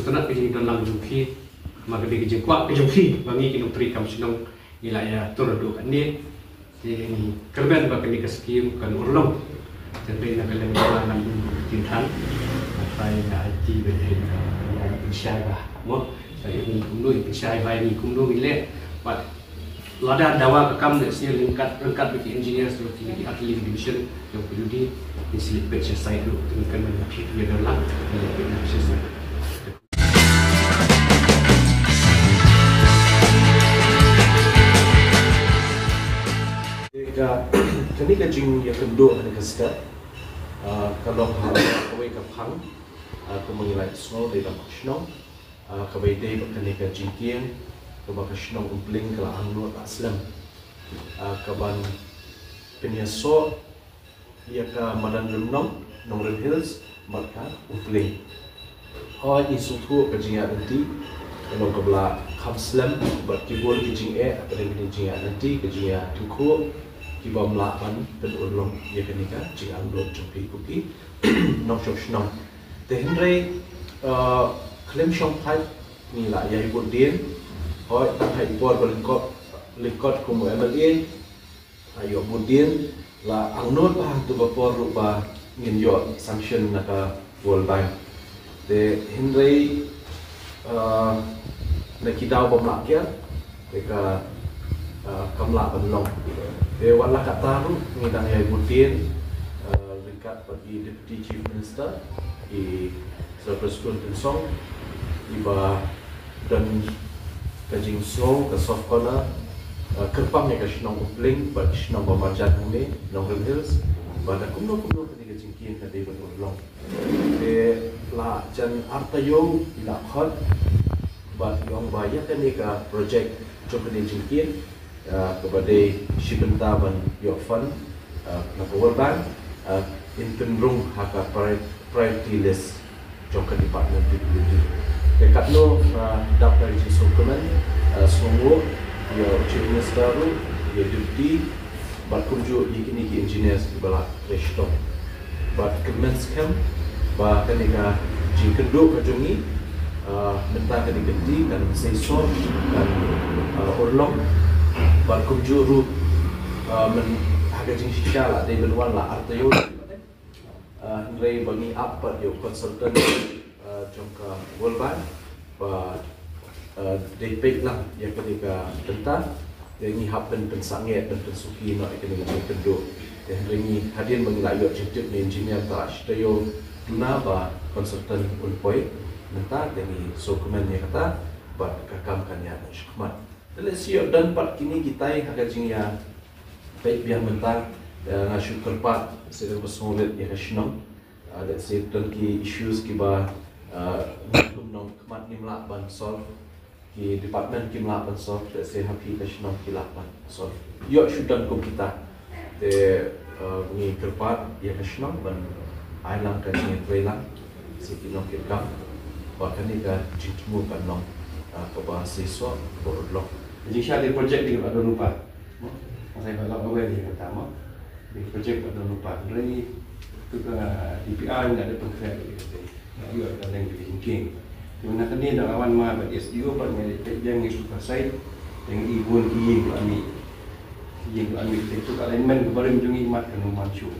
setelah kerja dalam jumpi maka dia kerja kuat jumpi bagi kita beri kamu senang ila ya turun kan ni ini kerban bagi dia skim kan urlong jadi nak kalian dalam tintan apa yang IT berjaya yang insyaAllah mo saya ini kumdu insyaAllah ini kumdu milik buat lada dawa kekam nak sih rengkat bagi engineer seperti di atlet division yang perlu di selipet saya dulu dengan menapi dia dalam selipet kini kajing yang kedua ada kesat kalau kawai kapang aku mengilai semua dari dalam senong kawai day kini kajing kian kawai senong umpling kalau anglo aslam kawan penyaso ia ke Madan Remnong Nongren Hills maka umpling ini suatu kajing yang nanti kalau kebela kamslam buat kibul kajing apa yang kajing yang nanti kajing yang tuku kiba melawan dan ulung ia kenika jika anglo jumpi kuki nong shop nong tehenre klaim shop type ni lah ia ibu dia hoi tak hai bor berlengkot kumu MLA ayo budin lah anglo bah tu bapor rupa ngin yo sanction naka World Bank tehenre nakidau pemlakian mereka kamla benong walah kata tu ngidang yang budin dekat bagi Deputy Chief Minister di Surplus School Tensong iba dan kajing song ke soft corner kerpamnya ke Shnong Upling bagi Shnong Bamajan ini Nongren Hills pada kumno ketika jingkin ke David Urlong la jan artayong ila khot bagi yang bayar kan ke projek coba jingkin kepada Shibenta dan Yofan nak World Bank intendrung haka priority list jangka department PWD. Dekat no daftar isi dokumen semua dia Chief Minister dia deputy bat kunju ikini ki engineers di bala restore bat commence camp ba kanika jingkendo kajungi mentah kadi genti dan sesor dan urlong balkum juru men harga jing shisha lah dari benuan lah artayo nilai bagi apa yo konsultan jangka World Bank ba depek lah yang ketika tentang yang ni happen pensangit dan pensuki nak ekonomi kedua dan ini hadir mengayu objektif ni engineer tak artayo duna ba konsultan unpoi mentah dengan dokumen yang kata ba kakamkan ya syukmat. Let's see dan part kini kita yang agak jingya baik biar mentang ngasih kerpat sedang bersolat ya kesenang. Let's see dan ki issues kiba nong kemat ni melak ban solve ki department ki melak ban solve. Let's see happy kesenang ki lak ban solve. Yo sudah kum kita ni kerpat ya kesenang ban ailang kan ni tuilang si kinong kita bahkan ni kan jingmu kan nong kebah siswa berlok. Jadi saya ada projek di Kota Lupa. Saya kalau awal dia pertama di projek Kota Lupa. Dari itu ke DPR ada pengkreat gitu. Dia ada yang bikin. Dimana kan ni dah awan mah bagi SDO pada yang itu kasai yang ibu kiye ku ami itu kalau elemen baru menjungi mat kan mancu.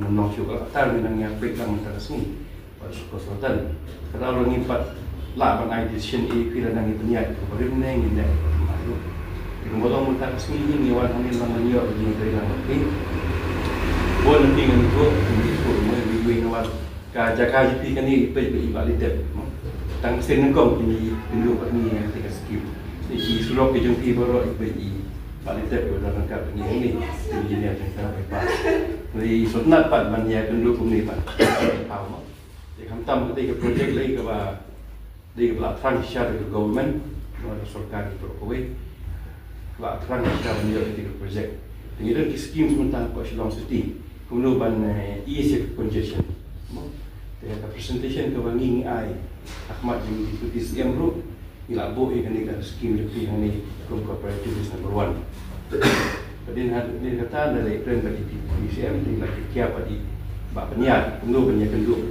Menong cu kalau tar dengan yang baik lang resmi. Pada konsultan. Kalau orang impat lah ban decision kira nang ibunya baru meneng ini. Kalau kita resmi ni orang hamil nama dia begini dari nama ini, boleh nanti kan itu semua bimbing awal. Kajaga jipi kan ni balik dep. Tang sen ngom ini dulu ni yang kita skip. Jadi suruh kejumpi baru balik dep dalam rangka ini ni yang kita lepas. Jadi sunat pat mania dulu pun ni pat. Tahu mah. Jadi kami ketika projek lagi ke di platform share ke government, ada sorkan itu Kuwait. Platform share menjadi tiga projek. Dengan skim sementara kau Shillong City, kemudian ban ESF congestion. Dengan presentation ke bangi ai Ahmad yang diikuti SM ru, ila bo ikan ikan skim lebih yang ni cooperative number 1. Kemudian dia kata dari plan bagi PCM tinggal kia pada bak penyiar, kemudian penyiar kenduk.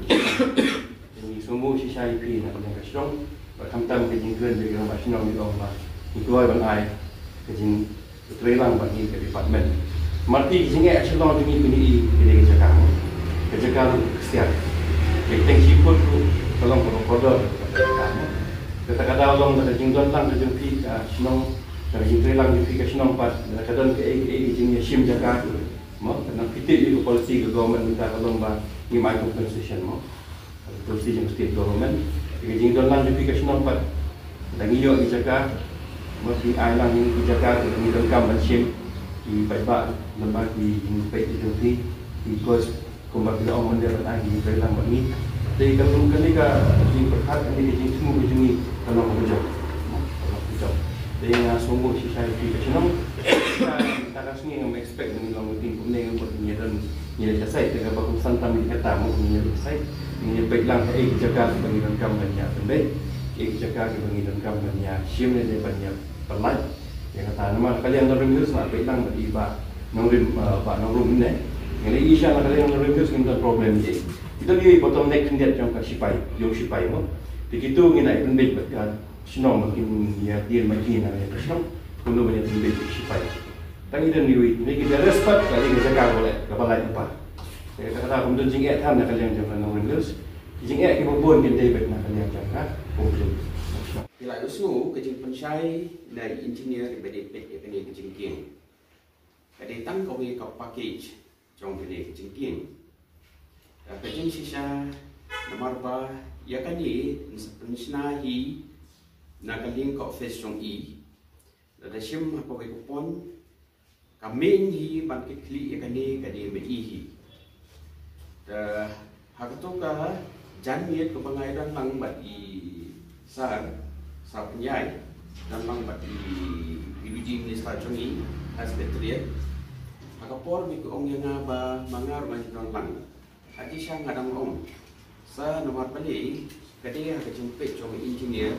Ini semua sisa IP nak yang Shillong thăm tâm cái chính quyền về cái xin ông đi ông mà thì tôi vẫn ai cái chính tôi làm bạn nhìn cái department mà thì chính nghe xin lo cho mình cái jaga setiap kita siput tu tolong order kata-kata orang pada jingdon lang ke jengpi sinong dari jingdon lang jengpi ke sinong pat kadang ke jingnya sim jaga mo kena fitit itu polisi ke government minta tolong ba ni mai compensation mo polisi jeng state government ke jingdon lang jengpi ke sinong pat dan iyo jaga mo di ai lang yang jaga ke ni dongkam ban sim di baik-baik lembaga di jengpi jengpi because kembali ke orang mendapat lagi dalam ini. Jadi kalau ketika jing berkat ini jing semua berjungi kalau berjauh. Jadi yang sungguh saya fikir kita rasa ni yang expect dengan orang tim pun yang buat ni dan ni dah selesai dengan baku santam di kata mau ni selesai. Ni baiklah jaga bagi dan kampanye penting. Jaga bagi dan kampanye sim ni banyak pelaj. Yang kata nama kalian orang itu nak baiklah bagi ba nongrim ba nongrum ni. Yang isya nak kalian review sekitar problem ini. Itu dia bottom neck dia macam sipai, yung sipai mo. Begitu kita pendek berkat senang makin ya dia makin nak ya senang. Kalau banyak pendek sipai. Tapi dan dia ini kita respect kali kita jaga boleh kepala apa. Saya kata kemudian jingek tham nak kalian jangan review. Jingek kita pun kita dapat nak kalian jangan problem. Bila usul kejing pensai dari engineer BDP ini kejing kieng. Kadang tang kau punya package. Trong cái này chính kiến cái chính sisa nomor 3 ya kan ni insna hi na kaling ko face trong da sim apa ke kupon kamen hi ban ke kli ya kan ni ka di me hi da hakato ka jan miet ko bangai dan lang bat I sa penyai dan lang bat I biji ni sa trong I as betriet kapor mi ko ong yang ba mangar man don lang adi siya ngadang om sa nomor pali kadi ka jumpe jong engineer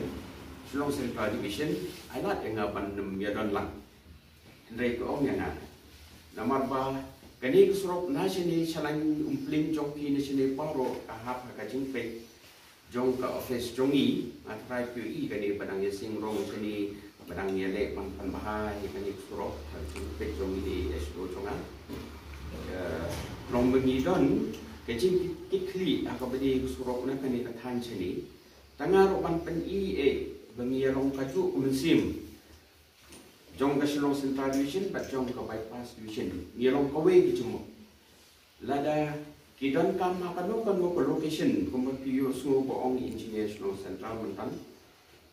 Sulong Central Division alat yang ban ya don lang ndai ko ong yang nomor ba kani ko surop national chalang umpling jong ki national paro ahap ka jumpe jong ka office jongi atrai pi kani badang yasing rong kani badang ni lek man pan bahai kani surop jumpe jong ni esdo jonga long bengi don kecing kikli aku beri surok na kani katan chini tangar ban pen bengi long kaju musim jong ka Shillong Central Division bat jong ka bypass division ni long kawe gijumo lada kidon kam makano kan go location kumapiyo sungo boong engineer Shillong Central mentan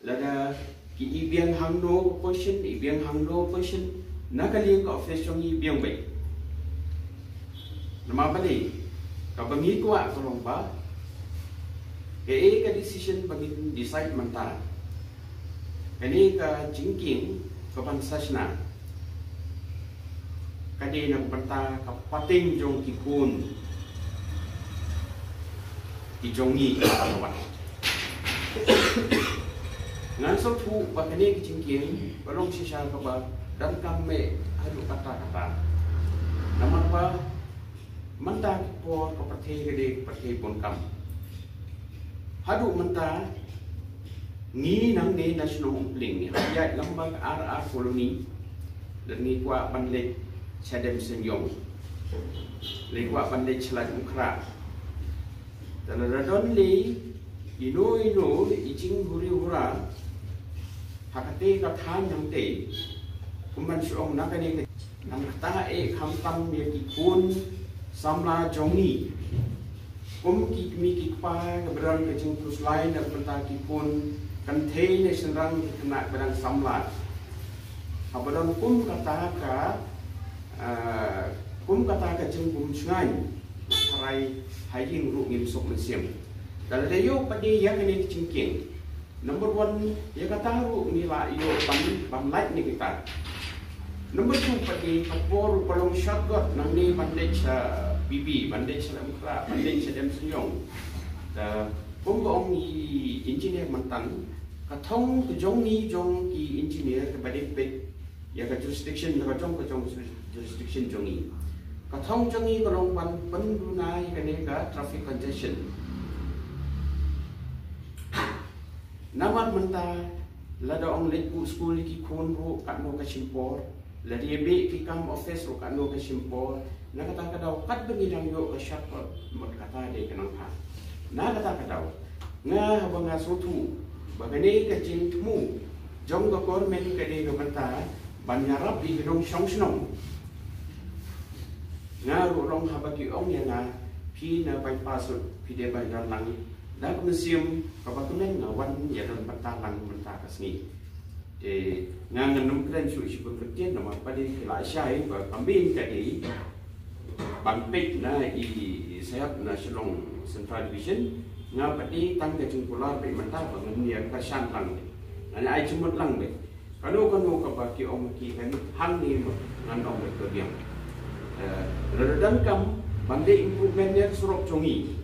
lada ki ibiang hangno position nakaling ka office jong ibiang bai nama balik kabangi ko tolong ba ka decision bagi decide mentah kani ka jingking ka pansasna kadi nak mentah ka pating jong kikun dijongi kawan ngan so tu bakani ki jingking balong sisa ka ba dan kami adu kata nama ba mentah por ke perti pun kam hadu mentah ni nang ni national umpling ya lambang RR koloni dan ni kuat bandlet Chadem Senyong le kuat bandlet Celat Ukra dan radon le ino ijing huri hura hakate ka than yang te kuman suong nakani nang ta kham tam ye ki kun samla jongi ki mi ki pa keberan ke jing terus lain dan pentaki pun kantei ne senrang kena berang samla abadan kata ka jing sungai harai haying ru ngim sok mesim dan leyo padi yang ini cingking number 1 ya kata ru nila yo ban light ni kita number 2 padi kapor palong shotgun nang ni bandage BB bandage la mukra bandage Chadem Senyong da pungong ni engineer mantan katong jong ni jong ki engineer ke badip ya ka jurisdiction ka jong jurisdiction jongi katong jongi kolong pan pendunai ka traffic congestion Namat mentah lada ong leku school ki kon ro kat no ka simpor la dia be ki kam office ro kat no ka simpor na kata kadau kat bengidang yo ka syak mot kata de kenang ha na kata kadau nga banga sotu bagane ka chin tmu jong ka kor men ka de ka mentah ban nyarap di gedung song snong nga ro long ha bagi ong ya na pi na bypass pi de bai dan lang dan museum kabatulan nga wan ya dan patalang mentah kasni de nga nganum kren su si bekerja nama pada la syai ba kambing tadi bangpek na i sayap na Shillong Central Division nga padi tang ke jungkular be mentah bangun dia ka shan lang ana ai cumut lang be kanu ka baki om ki kan hang ni ngan om ke diam redan kam bande improvement nya surok congi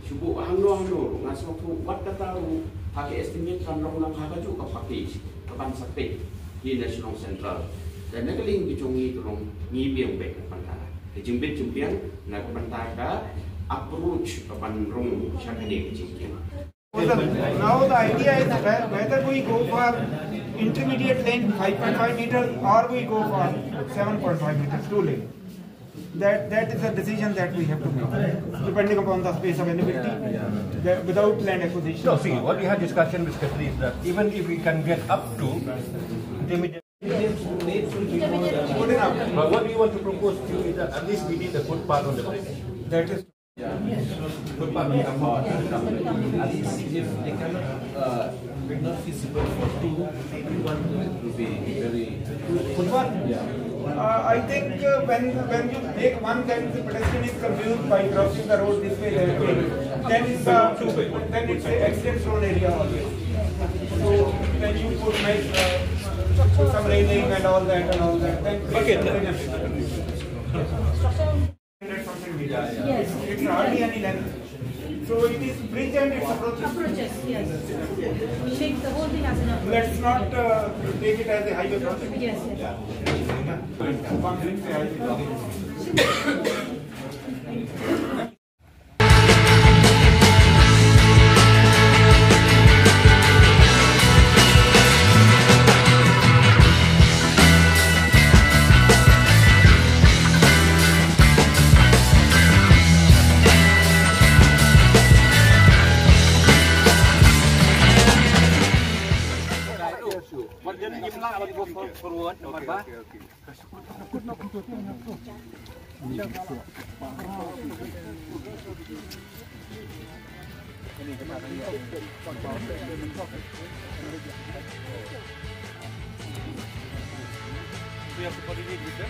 subuh hangno ngasok tu wat tahu pakai estimate kan long lang haga juga package kapan sakit di National Central dan nagaling bicongi tulong ngibiang baik pantara kejimbit jumpian na pantara approach kapan rong syakane kejingkian. Now the idea is whether we go for intermediate length 5.5 meters or we go for 7.5 meters 2 lane. That is a decision that we have to make, depending upon the space availability, without land acquisition. No, see, what we had discussion with Secretary is that even if we can get up to intermediate, Good enough. but what we want to propose to you is that at least we need a good part on the bridge. That is. Good part on the At least if they cannot not feasible for two, maybe one will be very Good one. yeah. I think when you make one, then the pedestrian is confused by crossing the road this way, that way. Then it's an accident prone area always. So when you put some railing and all that, then Yes. It's hardly any length. So it is bridge and its approaches. Approaches, yes. Shake the whole thing as an approach. Let's not take it as a highway crossing. Yes, yes. One brings a highway crossing. We have to coordinate with them.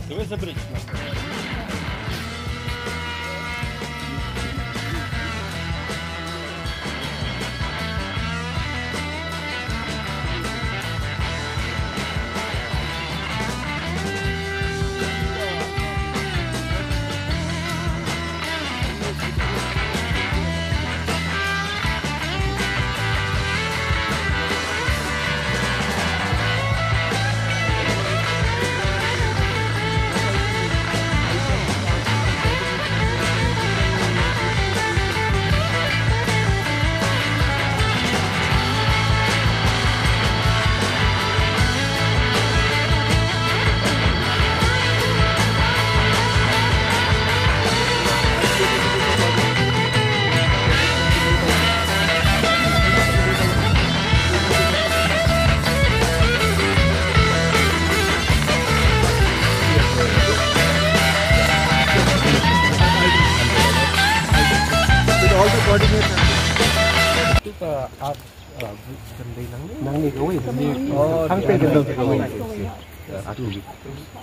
So where's the bridge now?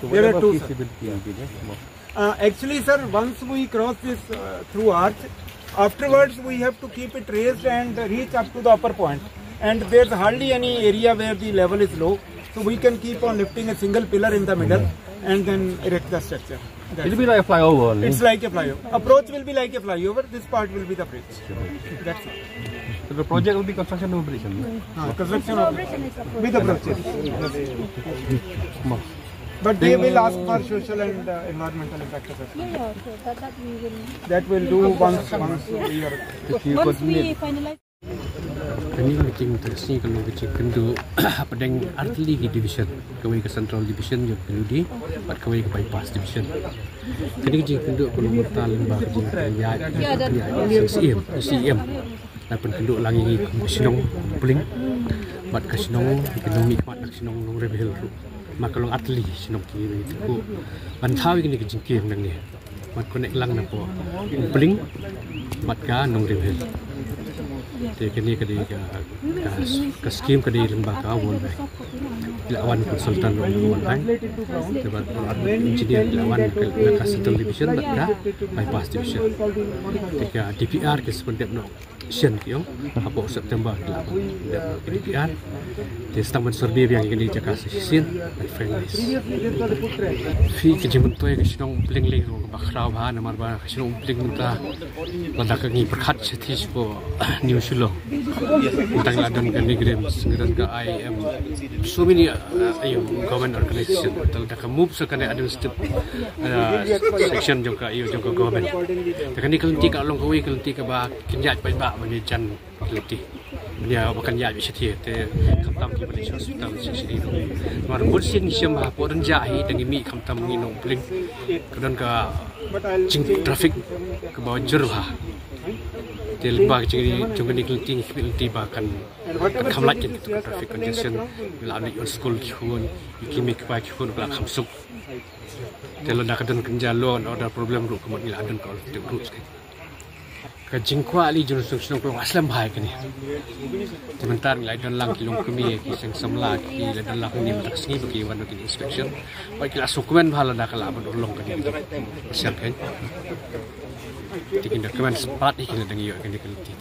There are two. Actually, sir, once we cross this through arch, afterwards we have to keep it raised and reach up to the upper point. And there's hardly any area where the level is low, so we can keep on lifting a single pillar in the middle and then erect the structure. It'll be like a flyover only. It's like a flyover. Approach will be like a flyover. This part will be the bridge. That's it. So the project will be construction operation. Construction Operation is approved. with approaches. But they will ask for social and environmental impact assessment. Yeah, sure. That we will. That will do once we are. Once we finalize. Kami kecing tersini kalau kecing kendu pedang artillery division, kawai ke central division juga kendu buat kawai ke bypass division. Kini kecing kendu kalau bertal lembah kecing ya CM, lapan kendu lagi kesinong puling, buat kesinong ekonomi kuat nak sinong nong rebel tu. Maka long artillery sinong kiri itu, bantau kini kecing kiri nang ni, buat connect lang napo puling, buat ka nong rebel. Kini ke skim ke di lembaga World Bank, lawan konsultan World Bank, sebab engineer lawan ke central division, mereka bypass division. Ketika DPR ke sebenarnya no Sian kiong, apa September lawan DPR, di setengah survey yang ini jaga sisin, friendly. Fi kejemuntoi kesinong bling ling ke bakrau bah, namar bah kesinong bling mentah, landak kengi berkat setis po New Zealand. Tentang ladan ke negeri, sekarang ke IM, so many government organization, tentang ke move sekarang ada setiap section juga government. Tapi ni kelentik kalau kau kelentik ke bah kenjat bah bagi jan kelentik. Dia bukan ya bisa dia, kamtam kita beli hospital sini tu. Mar bursin siapa poran jahi dengan mi kamtam minum bling, kemudian ke cing traffic ke bawah jerah. Di lembah kecil juga ni kelenting bahkan kamlat itu traffic congestion bila ada school kihun, kimi kepai kihun bila kamsuk. Kalau nak ada kenjalan ada problem ru kemudian ada kalau terus. Kajingkwa ali jurus sunung pelong aslam bahai kini. Sebentar nilai dan lang kilong kami kisang samla ki dan lang ni tak sengi bagi wan kini inspection. Baik kila sukumen bahala nak kalaban ulong kini. Siap kan? Tikin dokumen sempat ikin dengan iyo kini keliti.